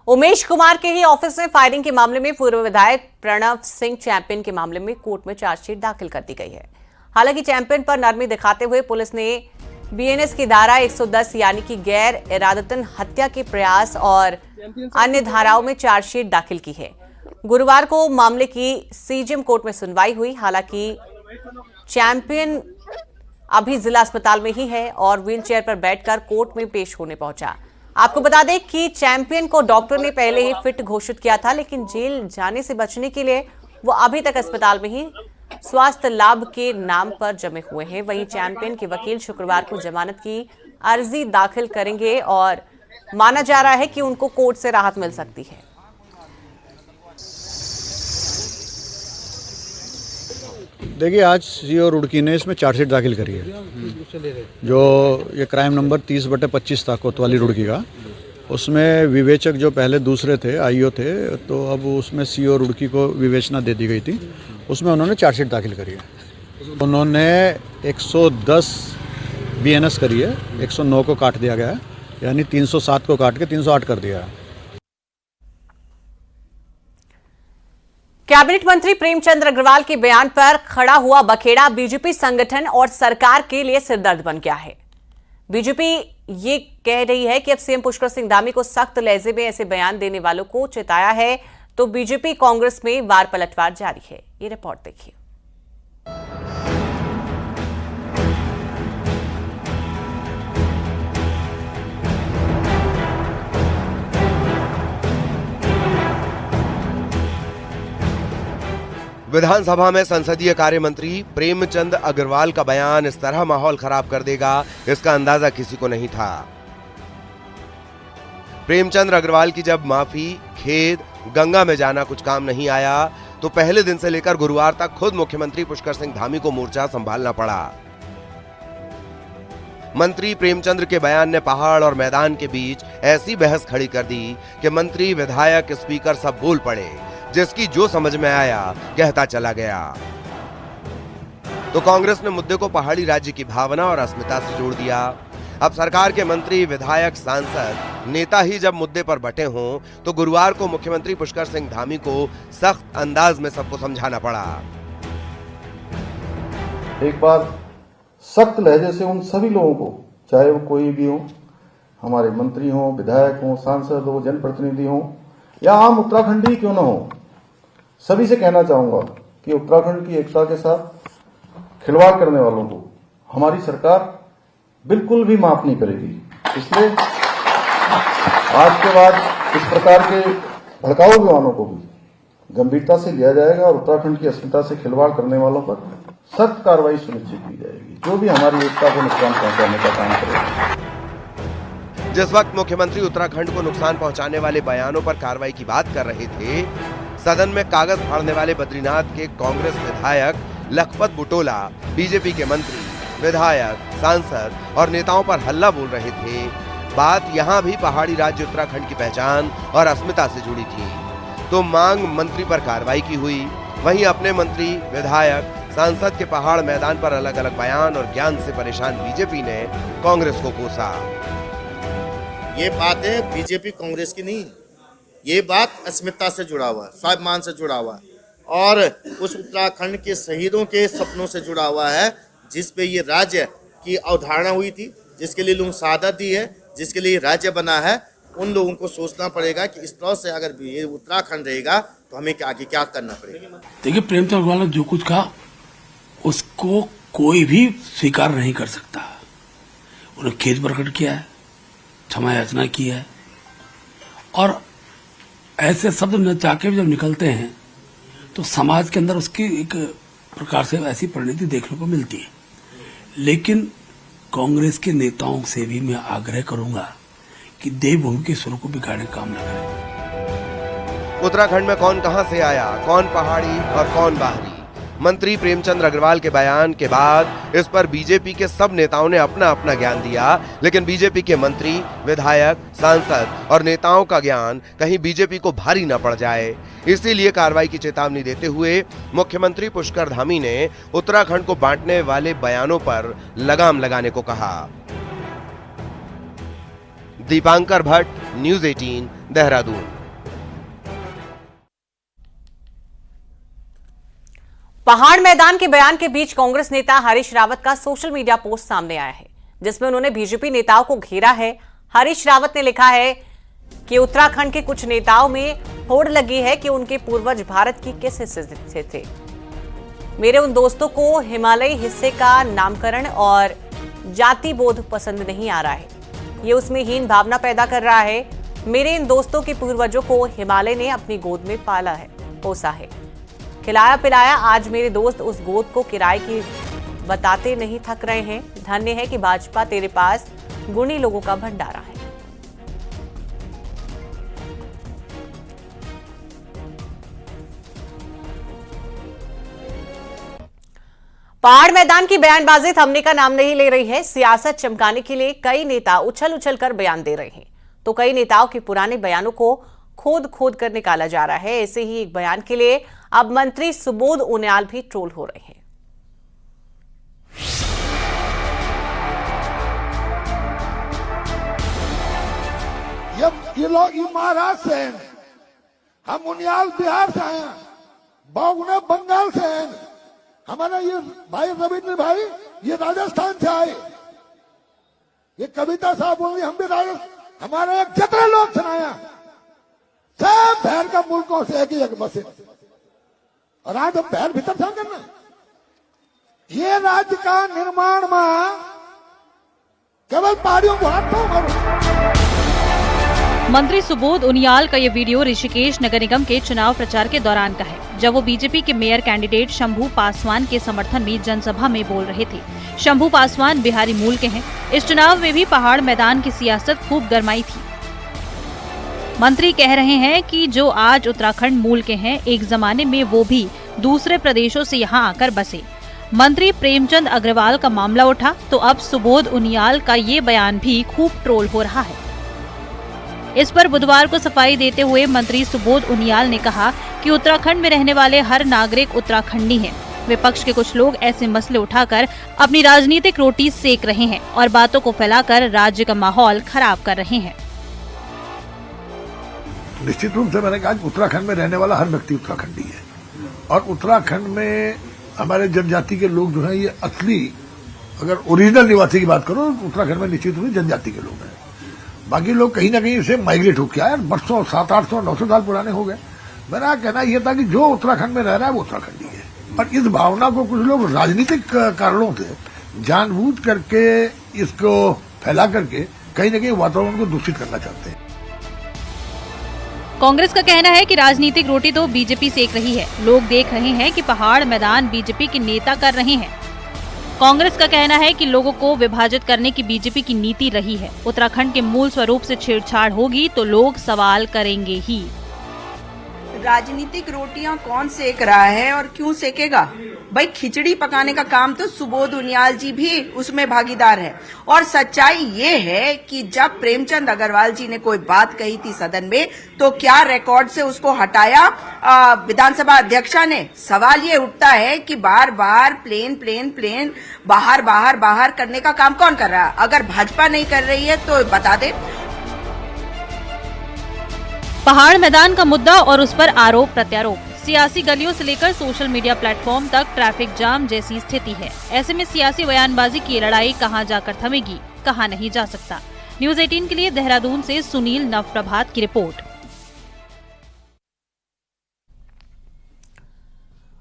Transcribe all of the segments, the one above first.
उमेश कुमार के ही ऑफिस में फायरिंग के मामले में पूर्व विधायक प्रणव सिंह चैंपियन के मामले में कोर्ट में चार्जशीट दाखिल कर दी गई है। हालांकि चैंपियन पर नरमी दिखाते हुए पुलिस ने बीएनएस की धारा 110 यानी कि गैर इरादतन हत्या के प्रयास और अन्य धाराओं में चार्जशीट दाखिल की है। गुरुवार को मामले की सीजेएम कोर्ट में सुनवाई हुई। हालांकि चैंपियन अभी जिला अस्पताल में ही है और व्हीलचेयर पर बैठकर कोर्ट में पेश होने पहुंचा। आपको बता दें कि चैंपियन को डॉक्टर ने पहले ही फिट घोषित किया था, लेकिन जेल जाने से बचने के लिए वो अभी तक अस्पताल में ही स्वास्थ्य लाभ के नाम पर जमे हुए हैं। वहीं चैंपियन के वकील शुक्रवार को जमानत की अर्जी दाखिल करेंगे और माना जा रहा है कि उनको कोर्ट से राहत मिल सकती है। देखिए, आज सीओ रुड़की ने इसमें चार्जशीट दाखिल करी है। जो ये क्राइम नंबर 30/25 था कोतवाली रुड़की का, उसमें विवेचक जो पहले दूसरे थे आईओ थे, तो अब उसमें सीओ रुड़की को विवेचना दे दी गई थी। उसमें उन्होंने चार्जशीट दाखिल करी है। उन्होंने 110 बीएनएस करी है, 109 को काट दिया गया है, यानी 307 को काट के 308 कर दिया है। कैबिनेट मंत्री प्रेमचंद अग्रवाल के बयान पर खड़ा हुआ बखेड़ा बीजेपी संगठन और सरकार के लिए सिरदर्द बन गया है। बीजेपी ये कह रही है कि अब सीएम पुष्कर सिंह धामी को सख्त लहजे में ऐसे बयान देने वालों को चेताया है, तो बीजेपी कांग्रेस में वार पलटवार जारी है। ये रिपोर्ट देखिए। विधानसभा में संसदीय कार्य मंत्री प्रेमचंद अग्रवाल का बयान इस तरह माहौल खराब कर देगा, इसका अंदाजा किसी को नहीं था। प्रेमचंद अग्रवाल की जब माफी, खेद, गंगा में जाना कुछ काम नहीं आया, तो पहले दिन से लेकर गुरुवार तक खुद मुख्यमंत्री पुष्कर सिंह धामी को मोर्चा संभालना पड़ा। मंत्री प्रेमचंद के बयान ने पहाड़ और मैदान के बीच ऐसी बहस खड़ी कर दी कि मंत्री, विधायक, स्पीकर सब बोल पड़े, जिसकी जो समझ में आया कहता चला गया। तो कांग्रेस ने मुद्दे को पहाड़ी राज्य की भावना और अस्मिता से जोड़ दिया। अब सरकार के मंत्री, विधायक, सांसद, नेता ही जब मुद्दे पर बटे हों, तो गुरुवार को मुख्यमंत्री पुष्कर सिंह धामी को सख्त अंदाज में सबको समझाना पड़ा। एक बार सख्त लहजे से उन सभी लोगों को, चाहे वो कोई भी हो, हमारे मंत्री हो, विधायक हो, सांसद हो, जनप्रतिनिधि हो या आम उत्तराखंडी क्यों न हो, सभी से कहना चाहूंगा कि उत्तराखंड की एकता के साथ खिलवाड़ करने वालों को हमारी सरकार बिल्कुल भी माफ नहीं करेगी। इसलिए आज के बाद इस प्रकार के भड़काऊ बयानों को भी गंभीरता से लिया जाएगा और उत्तराखंड की अस्मिता से खिलवाड़ करने वालों पर सख्त कार्रवाई सुनिश्चित की जाएगी, जो भी हमारी एकता को नुकसान पहुंचाने का काम करेगा। जिस वक्त मुख्यमंत्री उत्तराखंड को नुकसान पहुंचाने वाले बयानों पर कार्रवाई की बात कर रहे थे, सदन में कागज फाड़ने वाले बद्रीनाथ के कांग्रेस विधायक लखपत बुटोला बीजेपी के मंत्री, विधायक, सांसद और नेताओं पर हल्ला बोल रहे थे। बात यहाँ भी पहाड़ी राज्य उत्तराखंड की पहचान और अस्मिता से जुड़ी थी, तो मांग मंत्री पर कार्रवाई की हुई। वहीं अपने मंत्री, विधायक, सांसद के पहाड़ मैदान पर अलग अलग बयान और ज्ञान से परेशान बीजेपी ने कांग्रेस को कोसा। ये बात है बीजेपी कांग्रेस की नहीं, ये बात अस्मिता से जुड़ा हुआ है, स्वाभिमान से जुड़ा हुआ है और उस उत्तराखंड के शहीदों के सपनों से जुड़ा हुआ है, जिस पे ये राज्य की अवधारणा हुई थी, जिसके लिए लोग शहादत दी है, जिसके लिए राज्य बना है। उन लोगों को सोचना पड़ेगा कि इस तरह से अगर ये उत्तराखंड रहेगा तो हमें आगे क्या करना पड़ेगा। देखिए, प्रेमचंद अग्रवाल ने जो कुछ कहा उसको कोई भी स्वीकार नहीं कर सकता। उन्होंने खेद प्रकट किया है, क्षमा याचना की है और ऐसे शब्द नचा के जब निकलते हैं तो समाज के अंदर उसकी एक प्रकार से ऐसी परिणति देखने को मिलती है। लेकिन कांग्रेस के नेताओं से भी मैं आग्रह करूंगा कि देवभूमि के स्वरूप को बिगाड़ने का काम न करें। उत्तराखंड में कौन कहां से आया, कौन पहाड़ी और कौन बाहरी, मंत्री प्रेमचंद अग्रवाल के बयान के बाद इस पर बीजेपी के सब नेताओं ने अपना अपना ज्ञान दिया, लेकिन बीजेपी के मंत्री, विधायक, सांसद और नेताओं का ज्ञान कहीं बीजेपी को भारी न पड़ जाए, इसीलिए कार्रवाई की चेतावनी देते हुए मुख्यमंत्री पुष्कर धामी ने उत्तराखंड को बांटने वाले बयानों पर लगाम लगाने को कहा। दीपांकर भट्ट, न्यूज़ 18, देहरादून। पहाड़ मैदान के बयान के बीच कांग्रेस नेता हरीश रावत का सोशल मीडिया पोस्ट सामने आया है, जिसमें उन्होंने बीजेपी नेताओं को घेरा है। हरीश रावत ने लिखा है कि उत्तराखंड के कुछ नेताओं में होड़ लगी है कि उनके पूर्वज भारत की किस हिस्से से थे। मेरे उन दोस्तों को हिमालयी हिस्से का नामकरण और जाति बोध पसंद नहीं आ रहा है। ये उसमें हीन भावना पैदा कर रहा है। मेरे इन दोस्तों के पूर्वजों को हिमालय ने अपनी गोद में पाला है, पोसा है, खिलाया पिलाया। आज मेरे दोस्त उस गोद को किराए की बताते नहीं थक रहे हैं। धन्य है कि भाजपा तेरे पास गुणी लोगों का भंडारा है। पहाड़ मैदान की बयानबाजी थमने का नाम नहीं ले रही है। सियासत चमकाने के लिए कई नेता उछल उछल कर बयान दे रहे हैं, तो कई नेताओं के पुराने बयानों को खोद खोद कर निकाला जा रहा है। ऐसे ही एक बयान के लिए अब मंत्री सुबोध उनियाल भी ट्रोल हो रहे हैं। ये लोग महाराष्ट्र से हैं, हम उनियाल बिहार से हैं, बागुना बंगाल से हैं, हमारा ये भाई रविंद्र भाई ये राजस्थान से आए। ये कविता साहब बोल रही हम भी राजस्थान, हमारे एक जितने लोग सुनाया सब बहर का मुल्कों से एक बसे, और आज हम बहर भीतर था करना। ये राज्य का निर्माण में केवल पहाड़ियों को हाथ तो मारो। मंत्री सुबोध उनियाल का ये वीडियो ऋषिकेश नगर निगम के चुनाव प्रचार के दौरान का है, जब वो बीजेपी के मेयर कैंडिडेट शंभू पासवान के समर्थन में जनसभा में बोल रहे थे। शंभू पासवान बिहारी मूल के हैं। इस चुनाव में भी पहाड़ मैदान की सियासत खूब गरमाई थी। मंत्री कह रहे हैं कि जो आज उत्तराखंड मूल के हैं, एक जमाने में वो भी दूसरे प्रदेशों से यहाँ आकर बसे। मंत्री प्रेमचंद अग्रवाल का मामला उठा तो अब सुबोध उनियाल का ये बयान भी खूब ट्रोल हो रहा है। इस पर बुधवार को सफाई देते हुए मंत्री सुबोध उनियाल ने कहा कि उत्तराखंड में रहने वाले हर नागरिक उत्तराखंडी हैं। विपक्ष के कुछ लोग ऐसे मसले उठाकर अपनी राजनीतिक रोटी सेक रहे हैं और बातों को फैलाकर राज्य का माहौल खराब कर रहे हैं। निश्चित रूप से मैंने कहा कि उत्तराखंड में रहने वाला हर व्यक्ति उत्तराखंडी है, और उत्तराखंड में हमारे जनजाति के लोग जो हैं ये असली, अगर ओरिजिनल निवासी की बात करो, उत्तराखंड में निश्चित रूप से जनजाति के लोग हैं। बाकी लोग कहीं ना कहीं से माइग्रेट होकर आए, बरसों 700-800-900 साल पुराने हो गए। मेरा कहना यह था कि जो उत्तराखंड में रह रहा है वो उत्तराखंडी है, और इस भावना को कुछ लोग राजनीतिक कारणों से जानबूझ करके इसको फैला करके कहीं ना कहीं वातावरण को दूषित करना चाहते हैं। कांग्रेस का कहना है कि राजनीतिक रोटी तो बीजेपी सेक रही है। लोग देख रहे हैं कि पहाड़ मैदान बीजेपी के नेता कर रहे हैं। कांग्रेस का कहना है कि लोगों को विभाजित करने की बीजेपी की नीति रही है। उत्तराखंड के मूल स्वरूप से छेड़छाड़ होगी तो लोग सवाल करेंगे ही। राजनीतिक रोटियां कौन सेक रहा है और क्यों सेकेगा? भाई खिचड़ी पकाने का काम तो सुबोध उनियाल जी भी उसमें भागीदार है। और सच्चाई ये है कि जब प्रेमचंद अग्रवाल जी ने कोई बात कही थी सदन में, तो क्या रिकॉर्ड से उसको हटाया विधानसभा अध्यक्षा ने? सवाल ये उठता है कि बार बार प्लेन बाहर करने का काम कौन कर रहा है? अगर भाजपा नहीं कर रही है तो बता दे। पहाड़ मैदान का मुद्दा और उस पर आरोप प्रत्यारोप, सियासी गलियों से लेकर सोशल मीडिया प्लेटफॉर्म तक ट्रैफिक जाम जैसी स्थिति है। ऐसे में सियासी बयानबाजी की लड़ाई कहां जाकर थमेगी, कहां नहीं जा सकता। न्यूज़ 18 के लिए देहरादून से सुनील नवप्रभात की रिपोर्ट।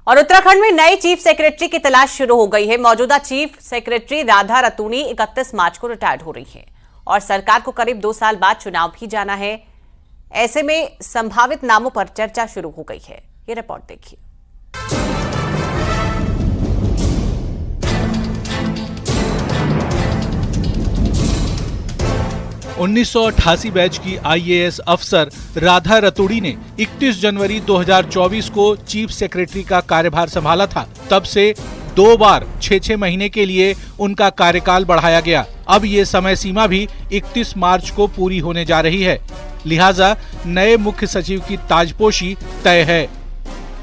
और उत्तराखंड में नए चीफ सेक्रेटरी की तलाश शुरू हो गई है। मौजूदा चीफ सेक्रेटरी राधा रतूड़ी 31 मार्च को रिटायर्ड हो रही है और सरकार को करीब 2 साल बाद चुनाव भी जाना है। ऐसे में संभावित नामों पर चर्चा शुरू हो गई है। ये रिपोर्ट देखिए। 1988 बैच की आईएएस अफसर राधा रतूड़ी ने 31 जनवरी 2024 को चीफ सेक्रेटरी का कार्यभार संभाला था। तब से 2 बार 6-6 महीने के लिए उनका कार्यकाल बढ़ाया गया। अब ये समय सीमा भी 31 मार्च को पूरी होने जा रही है, लिहाजा नए मुख्य सचिव की ताजपोशी तय है।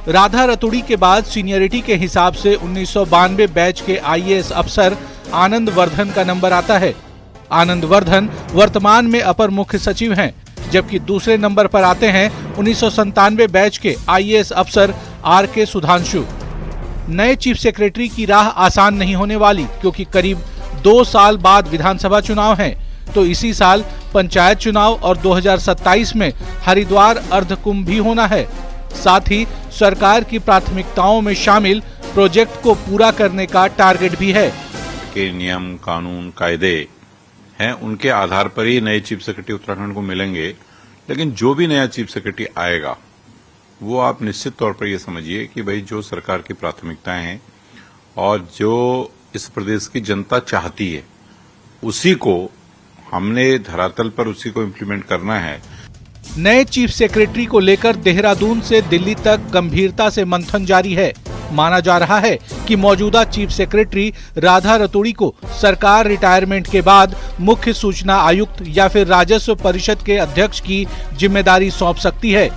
राधा रतूड़ी के बाद सीनियरिटी के हिसाब से 1992 बैच के आईएएस अफसर आनंद वर्धन का नंबर आता है। आनंद वर्धन वर्तमान में अपर मुख्य सचिव हैं। जबकि दूसरे नंबर पर आते हैं 1997 बैच के IAS अफसर RK सुधांशु। नए चीफ सेक्रेटरी की राह आसान नहीं होने वाली, क्योंकि करीब 2 साल बाद विधानसभा चुनाव हैं, तो इसी साल पंचायत चुनाव और 2027 में हरिद्वार अर्धकुंभ भी होना है। साथ ही सरकार की प्राथमिकताओं में शामिल प्रोजेक्ट को पूरा करने का टारगेट भी है। के नियम, कानून, कायदे हैं, उनके आधार पर ही नए चीफ सेक्रेटरी उत्तराखंड को मिलेंगे। लेकिन जो भी नया चीफ सेक्रेटरी आएगा वो आप निश्चित तौर पर ये समझिए कि भाई जो सरकार की प्राथमिकताएं हैं और जो इस प्रदेश की जनता चाहती है उसी को हमने धरातल पर उसी को इम्प्लीमेंट करना है। नए चीफ सेक्रेटरी को लेकर देहरादून से दिल्ली तक गंभीरता से मंथन जारी है। माना जा रहा है कि मौजूदा चीफ सेक्रेटरी राधा रतूड़ी को सरकार रिटायरमेंट के बाद मुख्य सूचना आयुक्त या फिर राजस्व परिषद के अध्यक्ष की जिम्मेदारी सौंप सकती है।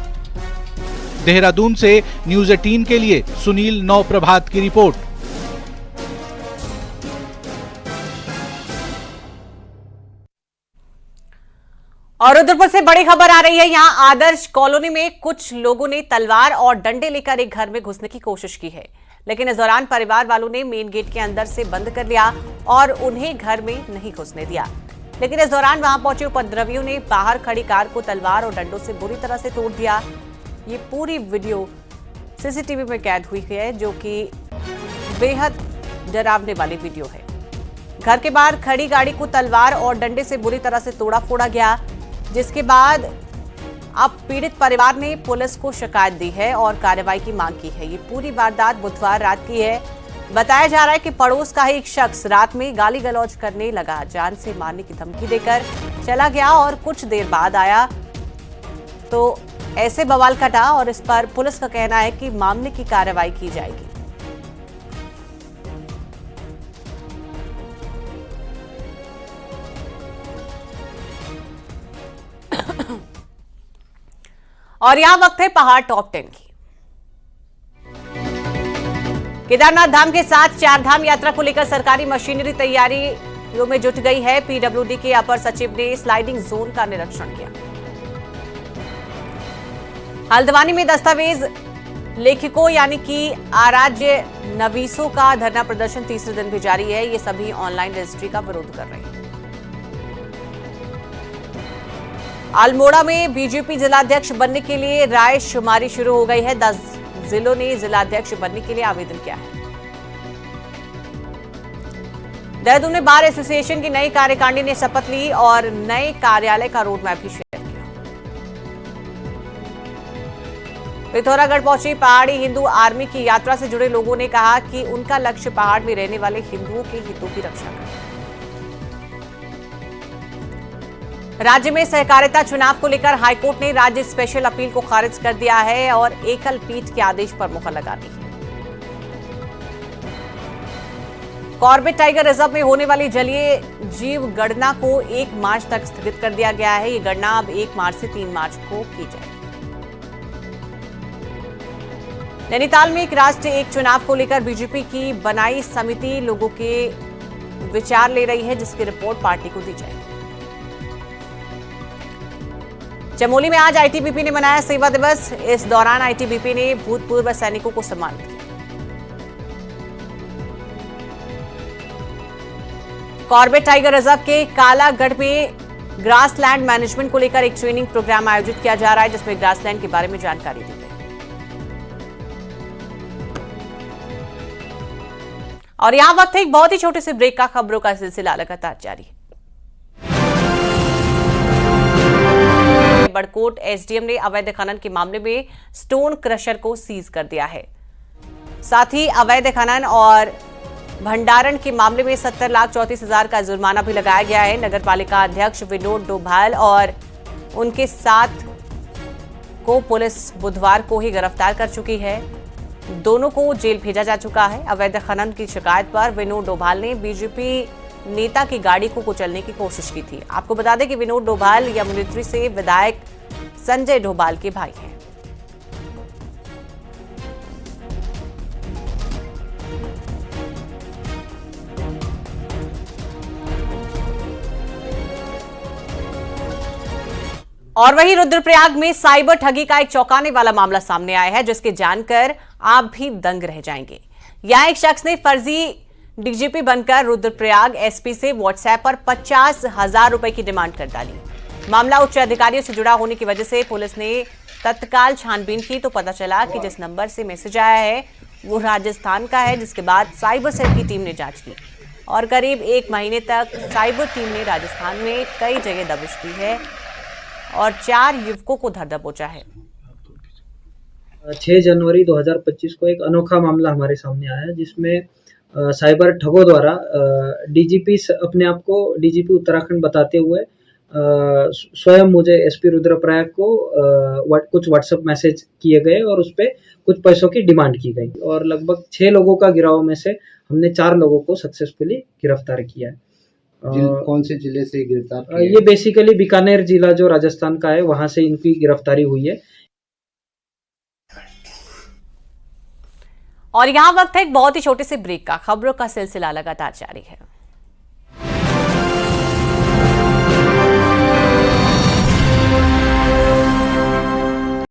देहरादून से न्यूज़ 18 के लिए सुनील नौप्रभात की रिपोर्ट। और उधरपुर से बड़ी खबर आ रही है। यहां आदर्श कॉलोनी में कुछ लोगों ने तलवार और डंडे लेकर एक घर में घुसने की कोशिश की है, लेकिन इस दौरान परिवार वालों ने मेन गेट के अंदर से बंद कर लिया और उन्हें घर में नहीं घुसने दिया। लेकिन इस दौरान वहां पहुंचे उपद्रवियों ने बाहर खड़ी कार को तलवार और डंडों से बुरी तरह से तोड़ दिया। ये पूरी वीडियो सीसीटीवी में कैद हुई है, जो कि बेहद डरावने वाली वीडियो है। घर के बाहर खड़ी गाड़ी को तलवार और डंडे से बुरी तरह से तोड़ा फोड़ा गया, जिसके बाद अब पीड़ित परिवार ने पुलिस को शिकायत दी है और कार्रवाई की मांग की है। ये पूरी वारदात बुधवार रात की है। बताया जा रहा है कि पड़ोस का ही एक शख्स रात में गाली गलौज करने लगा, जान से मारने की धमकी देकर चला गया और कुछ देर बाद आया तो ऐसे बवाल कटा और इस पर पुलिस का कहना है कि मामले की कार्रवाई की जाएगी। और यहां वक्त है पहाड़ टॉप 10 की। केदारनाथ धाम के साथ चार धाम यात्रा को लेकर सरकारी मशीनरी तैयारियों में जुट गई है। पीडब्ल्यूडी के अपर सचिव ने स्लाइडिंग जोन का निरीक्षण किया। हल्द्वानी में दस्तावेज लेखकों यानी कि आराध्य नवीसों का धरना प्रदर्शन तीसरे दिन भी जारी है। ये सभी ऑनलाइन रजिस्ट्री का विरोध कर रहे हैं। अल्मोड़ा में बीजेपी जिलाध्यक्ष बनने के लिए राय शुमारी शुरू हो गई है। 10 जिलों ने जिलाध्यक्ष बनने के लिए आवेदन किया है। देहरादून में बार एसोसिएशन की नई कार्यकारिणी ने शपथ ली और नए कार्यालय का रोड मैप भी शेयर किया। पिथौरागढ़ पहुंची पहाड़ी हिंदू आर्मी की यात्रा से जुड़े लोगों ने कहा कि उनका लक्ष्य पहाड़ में रहने वाले हिंदुओं के हितों की रक्षा करना। राज्य में सहकारिता चुनाव को लेकर हाईकोर्ट ने राज्य स्पेशल अपील को खारिज कर दिया है और एकल पीठ के आदेश पर मुहर लगा दी है। कॉर्बेट टाइगर रिजर्व में होने वाली जलीय जीव गणना को 1 मार्च तक स्थगित कर दिया गया है। ये गणना अब 1 मार्च से 3 मार्च को की जाएगी। नैनीताल में एक राष्ट्र एक चुनाव को लेकर बीजेपी की बनाई समिति लोगों के विचार ले रही है, जिसकी रिपोर्ट पार्टी को दी जाएगी। चमोली में आज आईटीबीपी ने मनाया सेवा दिवस। इस दौरान आईटीबीपी ने भूतपूर्व सैनिकों को सम्मानित किया। कॉर्बेट टाइगर रिजर्व के कालागढ़ में ग्रासलैंड मैनेजमेंट को लेकर एक ट्रेनिंग प्रोग्राम आयोजित किया जा रहा है, जिसमें ग्रासलैंड के बारे में जानकारी दी गई। और यहां वक्त है एक बहुत ही छोटे से ब्रेक का। खबरों का सिलसिला लगातार जारी है। बड़कोट एसडीएम ने अवैध खनन के मामले में स्टोन क्रशर को सीज कर दिया है। साथ ही अवैध खनन और भंडारण के मामले में 70,34,000 का जुर्माना भी लगाया गया है। नगर पालिका अध्यक्ष विनोद डोभाल और उनके साथ को पुलिस बुधवार को ही गिरफ्तार कर चुकी है। दोनों को जेल भेजा जा चुका है। अवैध खनन की शिकायत पर विनोद डोभाल ने बीजेपी नेता की गाड़ी को कुचलने की कोशिश की थी। आपको बता दें कि विनोद डोभाल यमुनोत्री से विधायक संजय डोभाल के भाई हैं। और वहीं रुद्रप्रयाग में साइबर ठगी का एक चौंकाने वाला मामला सामने आया है, जिसके जानकर आप भी दंग रह जाएंगे। यहां एक शख्स ने फर्जी डीजीपी बनकर रुद्रप्रयाग एसपी से व्हाट्सएप पर 50,000 रुपए की डिमांड कर डाली। मामला उच्च अधिकारियों से जुड़ा होने की वजह से पुलिस ने तत्काल छानबीन की तो पता चला कि जिस नंबर से मैसेज आया है वो राजस्थान का है। जिसके बाद साइबर सेल की टीम ने जांच की और करीब 1 महीने तक साइबर टीम ने राजस्थान में कई जगह दबिश दी है और 4 युवकों को धर दबोचा है। 6 जनवरी 2025 को एक अनोखा मामला हमारे सामने आया, जिसमें साइबर ठगों द्वारा डीजीपी अपने आप को डीजीपी उत्तराखंड बताते हुए स्वयं मुझे एसपी रुद्रप्रयाग को कुछ व्हाट्सएप मैसेज किए गए और उस पर कुछ पैसों की डिमांड की गई और लगभग 6 लोगों का गिराव में से हमने 4 लोगों को सक्सेसफुली गिरफ्तार किया है। कौन से जिले से गिरफ्तार किया? ये बेसिकली बीकानेर जिला जो राजस्थान का है वहां से इनकी गिरफ्तारी हुई है। और यहाँ वक्त है एक बहुत ही छोटे से ब्रेक का। खबरों का सिलसिला लगातार जारी है।